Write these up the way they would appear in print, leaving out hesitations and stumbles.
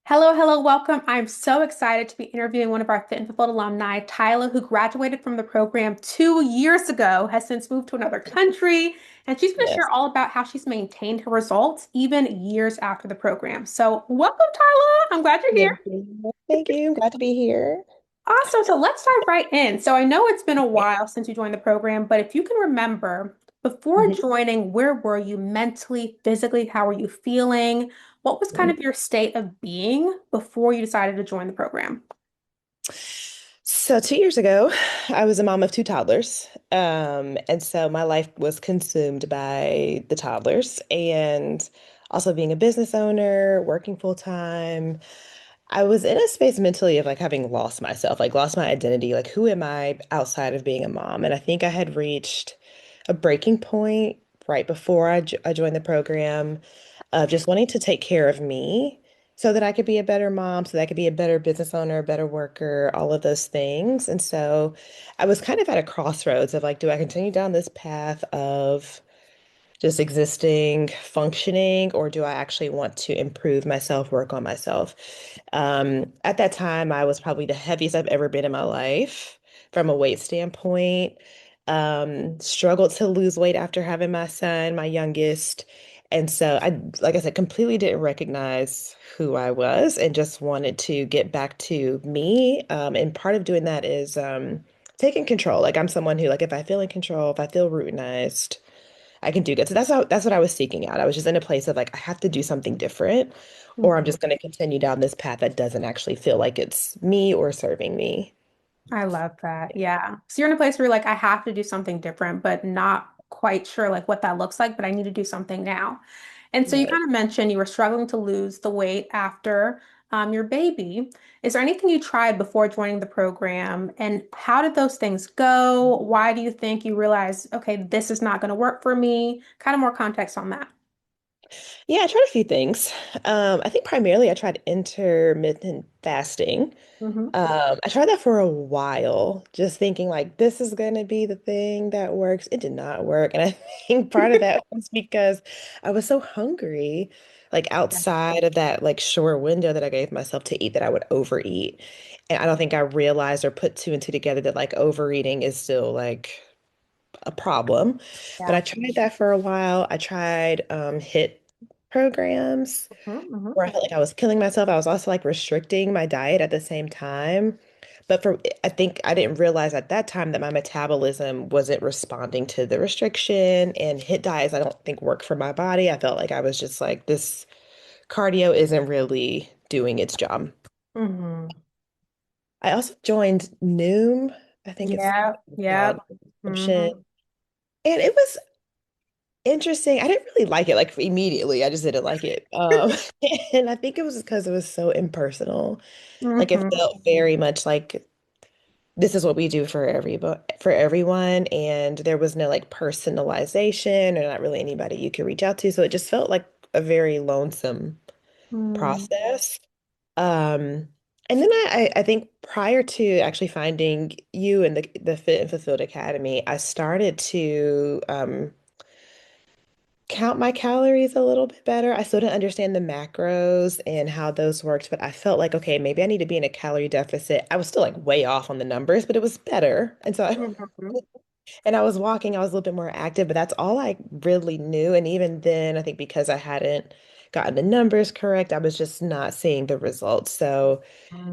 Hello, hello, welcome. I'm so excited to be interviewing one of our Fit and Fulfilled alumni, Tyla, who graduated from the program 2 years ago, has since moved to another country, and she's going to Yes. share all about how she's maintained her results even years after the program. So, welcome, Tyla. I'm glad you're here. Thank you. Thank you. I'm glad to be here. Awesome. So, let's dive right in. So, I know it's been a while since you joined the program, but if you can remember, before Mhm. joining, where were you mentally, physically? How were you feeling? What was kind Mhm. of your state of being before you decided to join the program? So 2 years ago, I was a mom of two toddlers. And so my life was consumed by the toddlers and also being a business owner, working full time. I was in a space mentally of like having lost myself, like lost my identity. Like, who am I outside of being a mom? And I think I had reached a breaking point right before I joined the program of just wanting to take care of me so that I could be a better mom, so that I could be a better business owner, a better worker, all of those things. And so I was kind of at a crossroads of like, do I continue down this path of just existing, functioning, or do I actually want to improve myself, work on myself? At that time, I was probably the heaviest I've ever been in my life from a weight standpoint. Struggled to lose weight after having my son, my youngest. And so like I said, completely didn't recognize who I was and just wanted to get back to me. And part of doing that is taking control. Like I'm someone who, like, if I feel in control, if I feel routinized, I can do good. So that's what I was seeking out. I was just in a place of like, I have to do something different, or I'm Mhm. just going to continue down this path that doesn't actually feel like it's me or serving me. I love that. Yeah. So you're in a place where you're like, I have to do something different, but not quite sure like what that looks like, but I need to do something now. And so you Right. kind of mentioned you were struggling to lose the weight after your baby. Is there anything you tried before joining the program? And how did those things go? Why do you think you realized, okay, this is not going to work for me? Kind of more context on that. Yeah, I tried a few things. I think primarily I tried intermittent fasting. Hmm. I tried that for a while, just thinking like this is gonna be the thing that works. It did not work. And I think part of that was because I was so hungry, like outside of that like short window that I gave myself to eat, that I would overeat. And I don't think I realized or put two and two together that like overeating is still like a problem. But Yeah. I tried that for a while. I tried HIT programs Hmm. where I felt like I was killing myself. I was also like restricting my diet at the same time. But I think I didn't realize at that time that my metabolism wasn't responding to the restriction, and HIT diets I don't think work for my body. I felt like I was just like, this cardio isn't really doing its job. Hmm. I also joined Noom. I think it's Yeah. called Yeah. subscription. Hmm. And it was interesting. I didn't really like it like immediately. I just didn't like it. And I think it was because it was so impersonal. Like it Hmm. felt very much like this is what we do for everyone, and there was no like personalization or not really anybody you could reach out to. So it just felt like a very lonesome Hmm. process. Um, and then I think prior to actually finding you and the Fit and Fulfilled Academy, I started to count my calories a little bit better. I still didn't understand the macros and how those worked, but I felt like, okay, maybe I need to be in a calorie deficit. I was still like way off on the numbers, but it was better. And so Hmm. and I was walking, I was a little bit more active, but that's all I really knew. And even then, I think because I hadn't gotten the numbers correct, I was just not seeing the results. So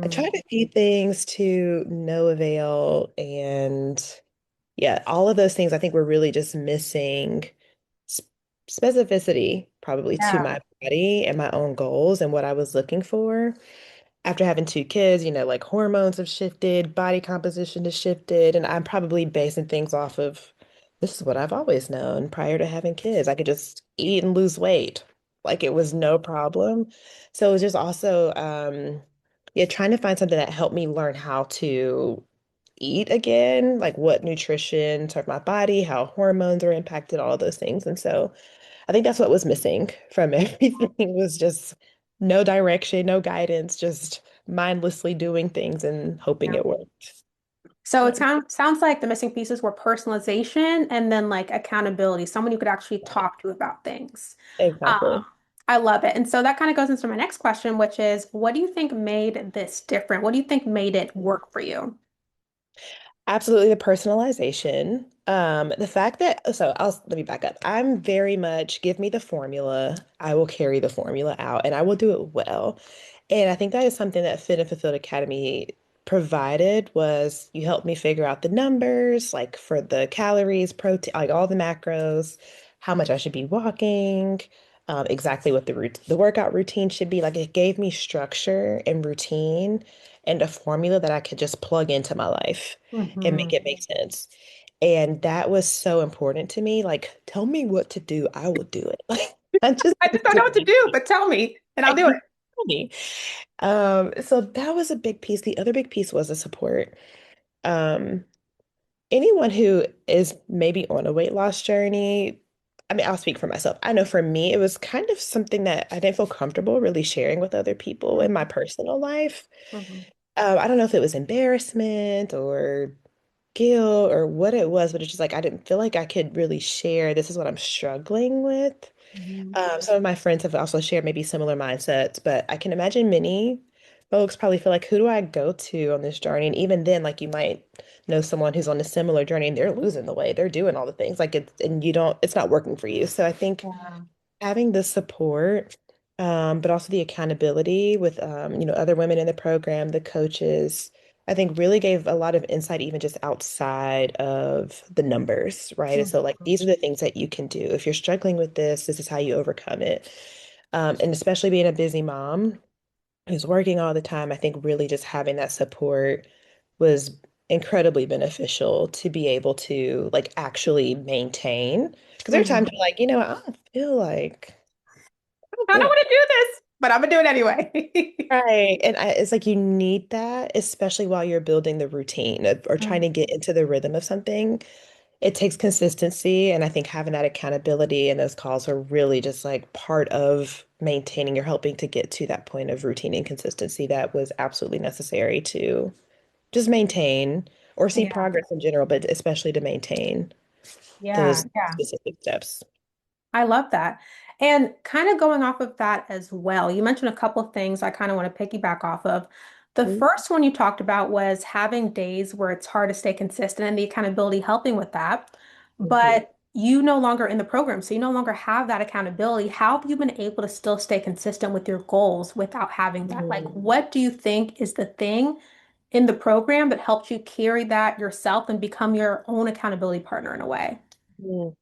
I Hmm. tried a few things to no avail. And yeah, all of those things I think were really just missing sp- specificity probably to Yeah. my body and my own goals and what I was looking for. After having two kids, like hormones have shifted, body composition has shifted, and I'm probably basing things off of this is what I've always known prior to having kids. I could just eat and lose weight. Like it was no problem. So it was just also yeah, trying to find something that helped me learn how to eat again, like what nutrition served my body, how hormones are impacted, all of those things. And so I think that's what was missing from everything was just no direction, no guidance, just mindlessly doing things and hoping Yeah. it worked. So Yeah, it sounds like the missing pieces were personalization and then like accountability, someone you could actually talk to about things. Um, exactly. I love it. And so that kind of goes into my next question, which is, what do you think made this different? What do you think made it work for you? Absolutely the personalization. The fact that, so let me back up. I'm very much give me the formula. I will carry the formula out and I will do it well. And I think that is something that Fit and Fulfilled Academy provided was you helped me figure out the numbers, like for the calories, protein, like all the macros, how much I should be walking, exactly what the workout routine should be. Like it gave me structure and routine and a formula that I could just plug into my life and make Hmm. it make sense. And that was so important to me. Like, tell me what to do, I will do it. Like, I just I just need don't to know what to do, but tell me and I'll like do it. you tell me. So that was a big piece. The other big piece was the support. Um, Anyone who is maybe on a weight loss journey, I mean, I'll speak for myself. I know for me, it was kind of something that I didn't feel comfortable really sharing with other people in my personal life. Mhm. I don't know if it was embarrassment or guilt or what it was, but it's just like I didn't feel like I could really share. This is what I'm struggling with. Mhm. Some of my friends have also shared maybe similar mindsets, but I can imagine many folks probably feel like, who do I go to on this journey? And even then, like you might know someone who's on a similar journey and they're losing the weight, they're doing all the things like it's, and you don't, it's not working for you. So I think Yeah. having the support, but also the accountability with, other women in the program, the coaches, I think really gave a lot of insight, even just outside of the numbers, right? And Mhm. so, like, these are the things that you can do. If you're struggling with this is how you overcome it. And especially being a busy mom who's working all the time, I think really just having that support was incredibly beneficial to be able to like actually maintain. Because there are times Mhm. you're like, I don't feel like I don't I don't feel want to do this, but I'm gonna do it anyway. right. And it's like you need that, especially while you're building the routine or trying to get into the rhythm of something. It takes consistency. And I think having that accountability and those calls are really just like part of maintaining or helping to get to that point of routine and consistency that was absolutely necessary to just maintain or see Yeah. progress in general, but especially to maintain Yeah. those Yeah. specific steps. I love that. And kind of going off of that as well, you mentioned a couple of things I kind of want to piggyback off of. The first one you talked about was having days where it's hard to stay consistent and the accountability helping with that. Mhm. But you no longer in the program, so you no longer have that accountability. How have you been able to still stay consistent with your goals without having that? Like, Mhm. what do you think is the thing in the program that helped you carry that yourself and become your own accountability partner in a way? Mhm.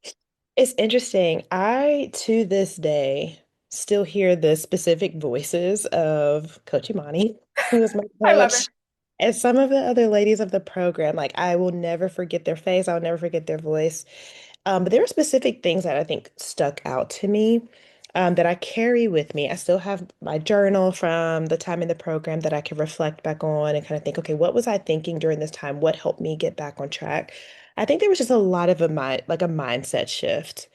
It's interesting. To this day, still hear the specific voices of Coach Imani, who was my I love it. coach, and some of the other ladies of the program. Like, I will never forget their face. I'll never forget their voice. But there are specific things that I think stuck out to me, that I carry with me. I still have my journal from the time in the program that I can reflect back on and kind of think, okay, what was I thinking during this time? What helped me get back on track? I think there was just a lot of like a mindset shift.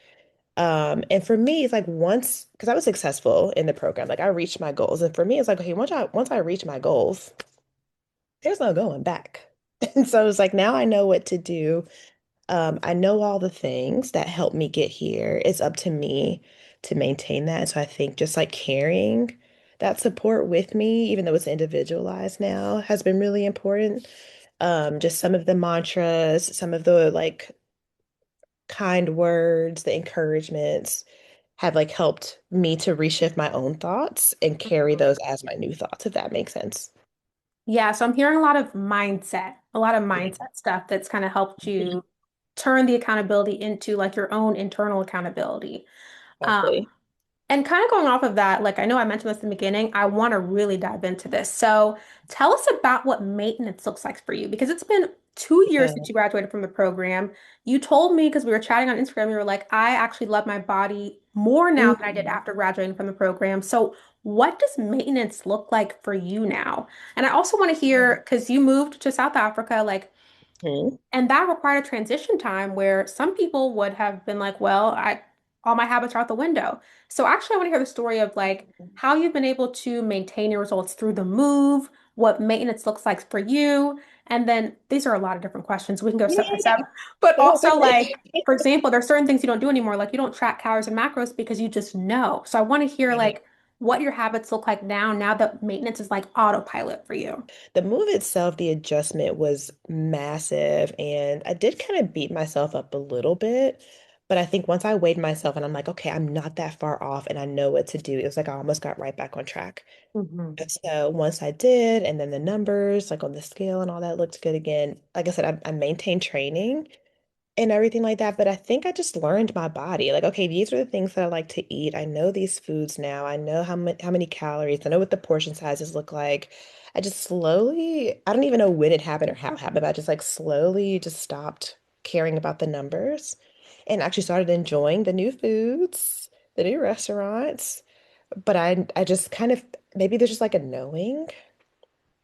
And for me, it's like once, because I was successful in the program, like I reached my goals. And for me, it's like, okay, once I reach my goals, there's no going back. And so it's like now I know what to do. I know all the things that helped me get here. It's up to me to maintain that. So I think just like carrying that support with me, even though it's individualized now, has been really important. Just some of the mantras, some of the like kind words, the encouragements have like helped me to reshift my own thoughts and carry those as my new thoughts, if that makes sense. Yeah, so I'm hearing a lot of mindset stuff that's kind of helped you turn the accountability into like your own internal accountability. Um, Exactly. and kind of going off of that, like I know I mentioned this in the beginning, I want to really dive into this. So tell us about what maintenance looks like for you, because it's been 2 years Yeah. since you graduated from the program. You told me because we were chatting on Instagram, you were like, I actually love my body more now than I did Mhm. after graduating from the program. So what does maintenance look like for you now? And I also want to hear, because you moved to South Africa, like, Mhm. and that required a transition time where some people would have been like, well, I all my habits are out the window. So actually, I want to hear the story of like how you've been able to maintain your results through the move, what maintenance looks like for you. And then these are a lot of different questions. We can go Yeah, step by yeah, step. But yeah. No, also, certainly. like, for example, there's certain things you don't do anymore. Like, you don't track calories and macros because you just know. So I want to hear Right. like what your habits look like now that maintenance is like autopilot for you. The move itself, the adjustment was massive, and I did kind of beat myself up a little bit. But I think once I weighed myself and I'm like, okay, I'm not that far off and I know what to do, it was like I almost got right back on track. Hmm. And so once I did, and then the numbers, like on the scale and all that looked good again. Like I said, I maintained training and everything like that. But I think I just learned my body. Like, okay, these are the things that I like to eat. I know these foods now. I know how many calories. I know what the portion sizes look like. I just slowly, I don't even know when it happened or how it happened, but I just like slowly just stopped caring about the numbers and actually started enjoying the new foods, the new restaurants. But I just kind of maybe there's just like a knowing,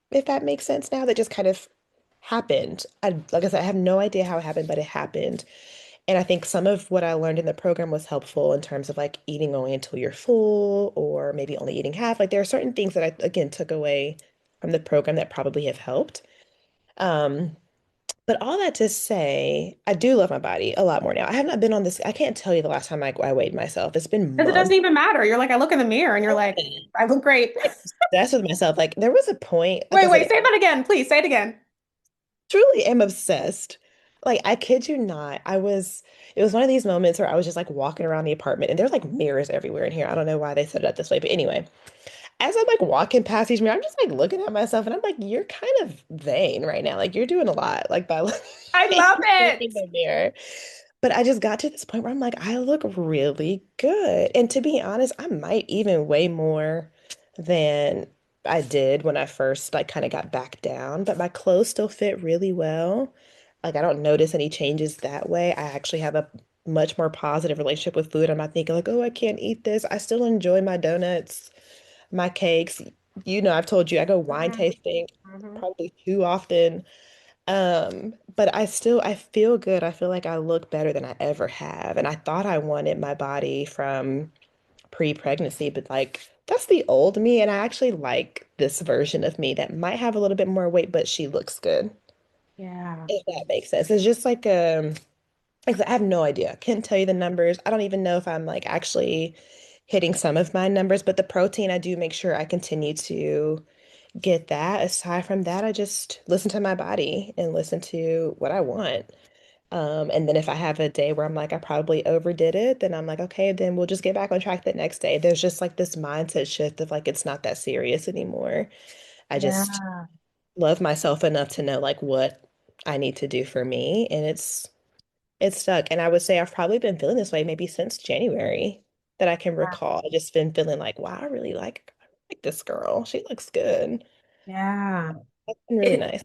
if that makes sense now, that just kind of happened. Like I said, I have no idea how it happened, but it happened. And I think some of what I learned in the program was helpful in terms of like eating only until you're full or maybe only eating half. Like there are certain things that I, again, took away from the program that probably have helped. Um, but all that to say, I do love my body a lot more now. I have not been on this, I can't tell you the last time I weighed myself. It's been Because it doesn't months. even matter. You're like, I look in the mirror and you're like, I look great. That's with myself. Like there was a point, like I Wait, said, say that again. Please say it again. truly am obsessed. Like I kid you not, it was one of these moments where I was just like walking around the apartment and there's like mirrors everywhere in here. I don't know why they set it up this way, but anyway, as I'm like walking past each mirror, I'm just like looking at myself and I'm like, you're kind of vain right now. Like you're doing a lot, like by looking I love in it. the mirror. But I just got to this point where I'm like, I look really good. And to be honest, I might even weigh more than I did when I first like kind of got back down, but my clothes still fit really well. Like I don't notice any changes that way. I actually have a much more positive relationship with food. I'm not thinking like, oh, I can't eat this. I still enjoy my donuts, my cakes. You know, I've told you I go wine Mhm, tasting mhm. probably too often. But I feel good. I feel like I look better than I ever have. And I thought I wanted my body from pre-pregnancy, but like that's the old me. And I actually like this version of me that might have a little bit more weight, but she looks good. Yeah. If that makes sense. It's just like I have no idea. I can't tell you the numbers. I don't even know if I'm like actually hitting some of my numbers, but the protein I do make sure I continue to get that. Aside from that, I just listen to my body and listen to what I want. And then if I have a day where I'm like, I probably overdid it, then I'm like, okay, then we'll just get back on track the next day. There's just like this mindset shift of like, it's not that serious anymore. I just Yeah. love myself enough to know like what I need to do for me. And it's stuck. And I would say I've probably been feeling this way maybe since January that I can recall. I've just been feeling like, wow, I like this girl. She looks good. Yeah. That's been really It, nice.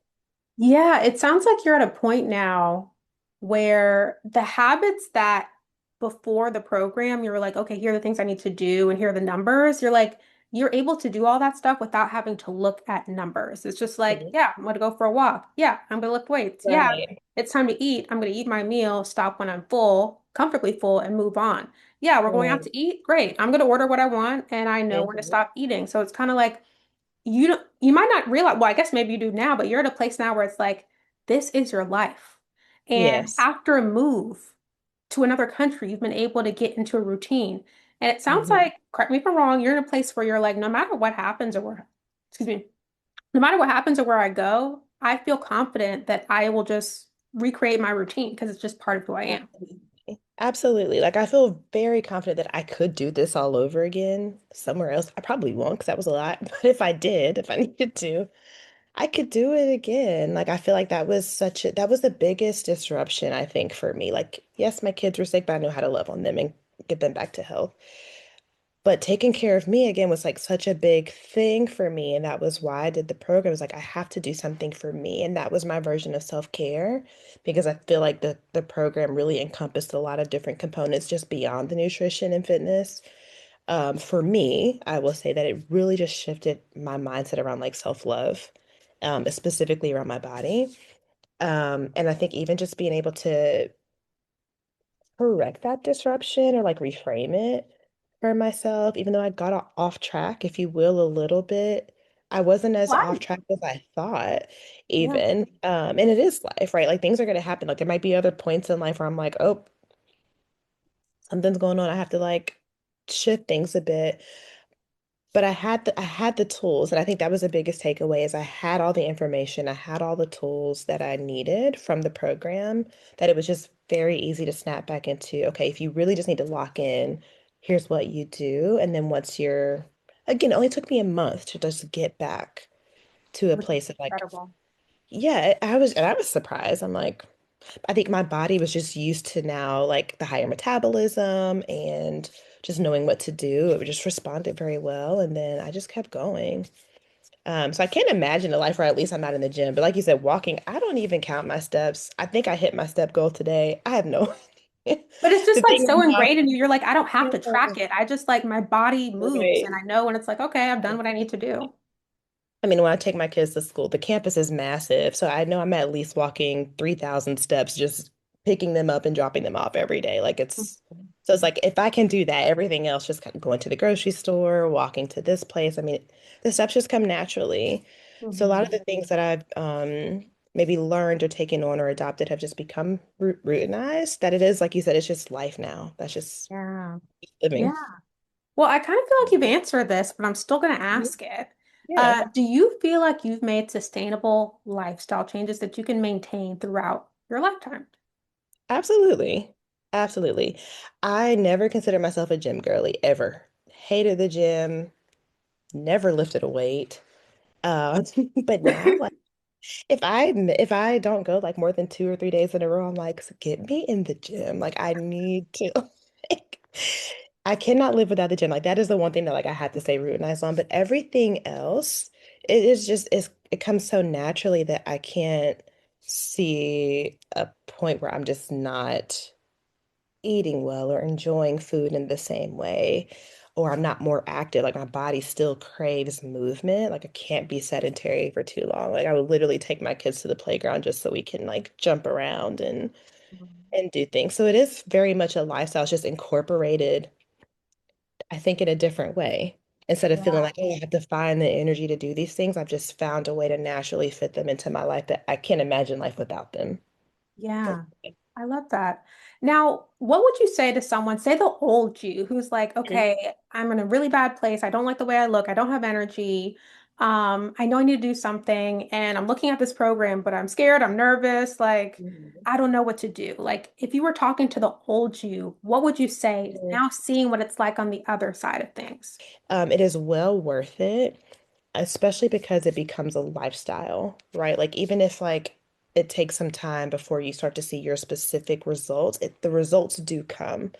Yeah, it sounds like you're at a point now where the habits that before the program, you were like, okay, here are the things I need to do, and here are the numbers. You're like, you're able to do all that stuff without having to look at numbers. It's just like, Mhm. yeah, I'm gonna go for a walk. Yeah, I'm gonna lift weights. Yeah, Right. it's time to eat. I'm gonna eat my meal, stop when I'm full, comfortably full, and move on. Yeah, we're going out Right. to eat. Great. I'm gonna order what I want, and I know when to Mhm. stop eating. So it's kind of like you might not realize, well, I guess maybe you do now, but you're at a place now where it's like this is your life. And Yes. after a move to another country, you've been able to get into a routine. And it sounds Mhm. like, correct me if I'm wrong, you're in a place where you're like, no matter what happens or where, excuse me, no matter what happens or where I go, I feel confident that I will just recreate my routine because it's just part of who I am. Absolutely. Absolutely. Like I feel very confident that I could do this all over again somewhere else. I probably won't because that was a lot. But if I did, if I needed to, I could do it again. Like I feel like that was the biggest disruption, I think, for me. Like, yes, my kids were sick, but I know how to love on them and get them back to health. But taking care of me again was like such a big thing for me. And that was why I did the program. It was like, I have to do something for me. And that was my version of self-care because I feel like the program really encompassed a lot of different components just beyond the nutrition and fitness. For me, I will say that it really just shifted my mindset around like self-love, specifically around my body. And I think even just being able to correct that disruption or like reframe it for myself, even though I got off track, if you will, a little bit. I wasn't as off Life. track as I thought, Yeah. even. And it is life, right? Like things are going to happen. Like there might be other points in life where I'm like, oh, something's going on. I have to like shift things a bit. But I had the tools, and I think that was the biggest takeaway is I had all the information, I had all the tools that I needed from the program, that it was just very easy to snap back into, okay, if you really just need to lock in, here's what you do. And then once you're, again, it only took me a month to just get back to a Which is place of like, incredible. yeah, and I was surprised. I'm like, I think my body was just used to now like the higher metabolism and just knowing what to do. It just responded very well. And then I just kept going. So I can't imagine a life where at least I'm not in the gym. But like you said, walking, I don't even count my steps. I think I hit my step goal today. I have no idea. But it's The just like thing so about ingrained in you. You're like, I don't have to track yeah, it. I just like my body moves and right. I know when it's like, okay, I've done what I need to do. I mean, when I take my kids to school, the campus is massive. So I know I'm at least walking 3,000 steps, just picking them up and dropping them off every day. So it's like if I can do that, everything else just kind of going to the grocery store, walking to this place. I mean, the steps just come naturally. So a lot of Mhm. the things that I've maybe learned or taken on or adopted have just become routinized, that it is, like you said, it's just life now. That's just Yeah. Yeah. living. Well, I kind of feel like you've answered this, but I'm still going to Mhm. ask it. Yeah. Do you feel like you've made sustainable lifestyle changes that you can maintain throughout your lifetime? Absolutely. Absolutely. I never considered myself a gym girly ever. Hated the gym, never lifted a weight. Uh, but now, like, if I don't go like more than 2 or 3 days in a row, I'm like, get me in the gym. Like, I need to. Like, I cannot live without the gym. Like, that is the one thing that like I have to stay routinized on. But everything else, it comes so naturally that I can't see a point where I'm just not eating well or enjoying food in the same way, or I'm not more active. Like my body still craves movement. Like I can't be sedentary for too long. Like I would literally take my kids to the playground just so we can like jump around and do things. So it is very much a lifestyle. It's just incorporated, I think, in a different way. Instead of feeling Yeah. like, oh, I have to find the energy to do these things, I've just found a way to naturally fit them into my life that I can't imagine life without them. Yeah. I love that. Now, what would you say to someone, say the old you, who's like, okay, I'm in a really bad place. I don't like the way I look. I don't have energy. I know I need to do something, and I'm looking at this program, but I'm scared. I'm nervous. Like, Mhm. I don't know what to do. Like, if you were talking to the old you, what would you say now, seeing what it's like on the other side of things? It is well worth it, especially because it becomes a lifestyle, right? Like even if like it takes some time before you start to see your specific results, the results do come.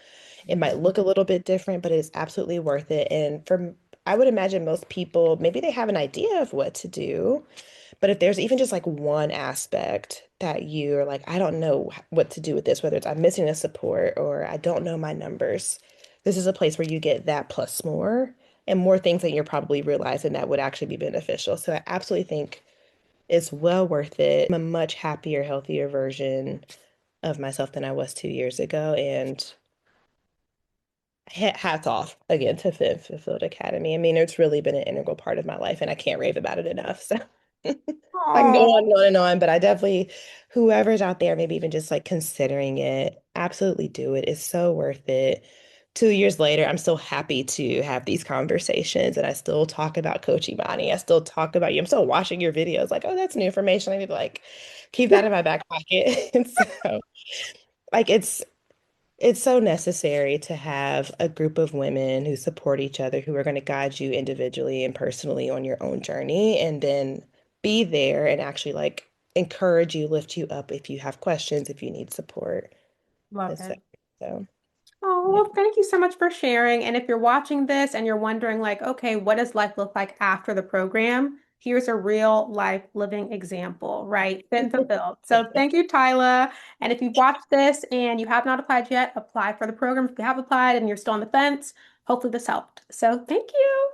It might look a little bit different, but it's absolutely worth it. And I would imagine most people, maybe they have an idea of what to do, but if there's even just like one aspect that you are like, I don't know what to do with this, whether it's I'm missing a support or I don't know my numbers, this is a place where you get that plus more and more things that you're probably realizing that would actually be beneficial. So I absolutely think it's well worth it. I'm a much happier, healthier version of myself than I was 2 years ago. And hats off again to Field Academy. I mean, it's really been an integral part of my life, and I can't rave about it enough. So I can go Oh, on and on and on, but I definitely, whoever's out there, maybe even just like considering it, absolutely do it. It's so worth it. 2 years later, I'm still happy to have these conversations, and I still talk about Coach Imani. I still talk about you. I'm still watching your videos, like, oh, that's new information. I need to like keep that in my back pocket. And so, like, it's so necessary to have a group of women who support each other, who are going to guide you individually and personally on your own journey, and then be there and actually like encourage you, lift you up if you have questions, if you need support. love And so, it. so Oh, yeah. well, thank you so much for sharing. And if you're watching this and you're wondering, like, okay, what does life look like after the program? Here's a real life living example, right? Fit and fulfilled. So thank you, Tyla. And if you've watched this and you have not applied yet, apply for the program. If you have applied and you're still on the fence, hopefully this helped. So thank you.